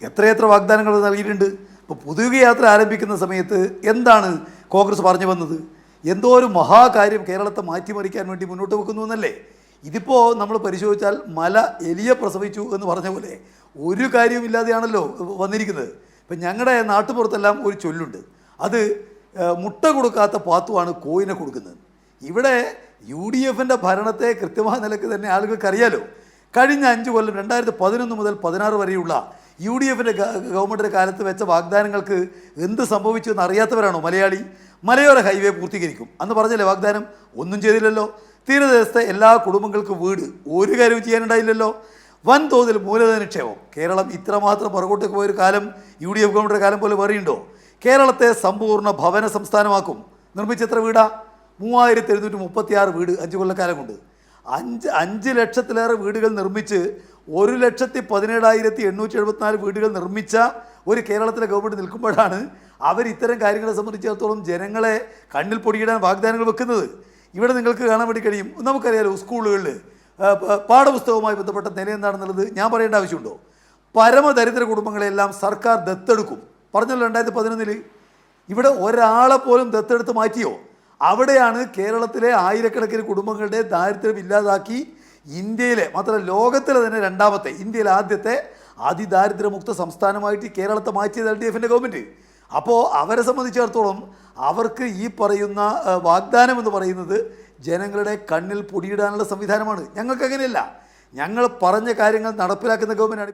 എത്രയെത്ര വാഗ്ദാനങ്ങൾ നൽകിയിട്ടുണ്ട്. ഇപ്പോൾ പൊതുയാത്ര ആരംഭിക്കുന്ന സമയത്ത് എന്താണ് കോൺഗ്രസ് പറഞ്ഞു വന്നത്? എന്തോ ഒരു മഹാകാര്യം കേരളത്തെ മാറ്റിമറിക്കാൻ വേണ്ടി മുന്നോട്ട് വെക്കുന്നു എന്നല്ലേ. ഇതിപ്പോൾ നമ്മൾ പരിശോധിച്ചാൽ മല എലിയെ പ്രസവിച്ചു എന്ന് പറഞ്ഞ പോലെ ഒരു കാര്യവുമില്ലാതെയാണല്ലോ വന്നിരിക്കുന്നത്. ഇപ്പം ഞങ്ങളുടെ നാട്ടുപുറത്തെല്ലാം ഒരു ചൊല്ലുണ്ട്, അത് മുട്ട കൊടുക്കാത്ത പാത്തുവാണ് കോയിനെ കൊടുക്കുന്നത്. ഇവിടെ UDFൻ്റെ ഭരണത്തെ കൃത്യമായ നിലയ്ക്ക് തന്നെ ആളുകൾക്ക് അറിയാലോ. കഴിഞ്ഞ 5 കൊല്ലം 2011 മുതൽ 16 വരെയുള്ള UDFൻ്റെ ഗവൺമെൻറ്റിൻ്റെ കാലത്ത് വെച്ച വാഗ്ദാനങ്ങൾക്ക് എന്ത് സംഭവിച്ചു എന്ന് അറിയാത്തവരാണോ മലയാളി? മലയോര ഹൈവേ പൂർത്തീകരിക്കും അന്ന് പറഞ്ഞല്ലേ വാഗ്ദാനം, ഒന്നും ചെയ്തില്ലല്ലോ. തീരദേശത്തെ എല്ലാ കുടുംബങ്ങൾക്കും വീട്, ഒരു കാര്യവും ചെയ്യാനുണ്ടായില്ലല്ലോ. വൻതോതിൽ മൂലധന നിക്ഷേപം, കേരളം ഇത്രമാത്രം പുറകോട്ടേക്ക് പോയൊരു കാലം UDF ഗവൺമെൻറ്റിൻ്റെ കാലം പോലെ വേറെയുണ്ടോ? കേരളത്തെ സമ്പൂർണ്ണ ഭവന സംസ്ഥാനമാക്കും. നിർമ്മിച്ചെത്ര വീടാ? 3736 വീട് 5 കൊല്ലക്കാലം കൊണ്ട്. 5 ലക്ഷത്തിലേറെ വീടുകൾ നിർമ്മിച്ച് 1,17,874 വീടുകൾ നിർമ്മിച്ച ഒരു കേരളത്തിലെ ഗവൺമെൻറ് നിൽക്കുമ്പോഴാണ് അവർ ഇത്തരം കാര്യങ്ങളെ സംബന്ധിച്ചിടത്തോളം ജനങ്ങളെ കണ്ണിൽ പൊടിയിടാൻ വാഗ്ദാനങ്ങൾ വെക്കുന്നത്. ഇവിടെ നിങ്ങൾക്ക് കാണാൻ വേണ്ടി കഴിയും. നമുക്കറിയാലോ, സ്കൂളുകളിൽ പാഠപുസ്തകവുമായി ബന്ധപ്പെട്ട നില എന്താണെന്നുള്ളത് ഞാൻ പറയേണ്ട ആവശ്യമുണ്ടോ? പരമദരിദ്ര കുടുംബങ്ങളെല്ലാം സർക്കാർ ദത്തെടുക്കും പറഞ്ഞല്ലോ 2011. ഇവിടെ ഒരാളെ പോലും ദത്തെടുത്ത് മാറ്റിയോ? അവിടെയാണ് കേരളത്തിലെ ആയിരക്കണക്കിന് കുടുംബങ്ങളുടെ ദാരിദ്ര്യം ഇല്ലാതാക്കി ഇന്ത്യയിലെ മാത്രമല്ല ലോകത്തിലെ തന്നെ രണ്ടാമത്തെ, ഇന്ത്യയിലെ ആദ്യത്തെ അതിദാരിദ്ര്യമുക്ത സംസ്ഥാനമായിട്ട് കേരളത്തെ മാറ്റിയത് LDFൻ്റെ ഗവൺമെൻറ്. അപ്പോൾ അവരെ സംബന്ധിച്ചിടത്തോളം അവർക്ക് ഈ പറയുന്ന വാഗ്ദാനം എന്ന് പറയുന്നത് ജനങ്ങളുടെ കണ്ണിൽ പൊടിയിടാനുള്ള സംവിധാനമാണ്. ഞങ്ങൾക്ക് അങ്ങനെയല്ല, ഞങ്ങൾ പറഞ്ഞ കാര്യങ്ങൾ നടപ്പിലാക്കുന്ന ഗവൺമെൻറ്റാണ്.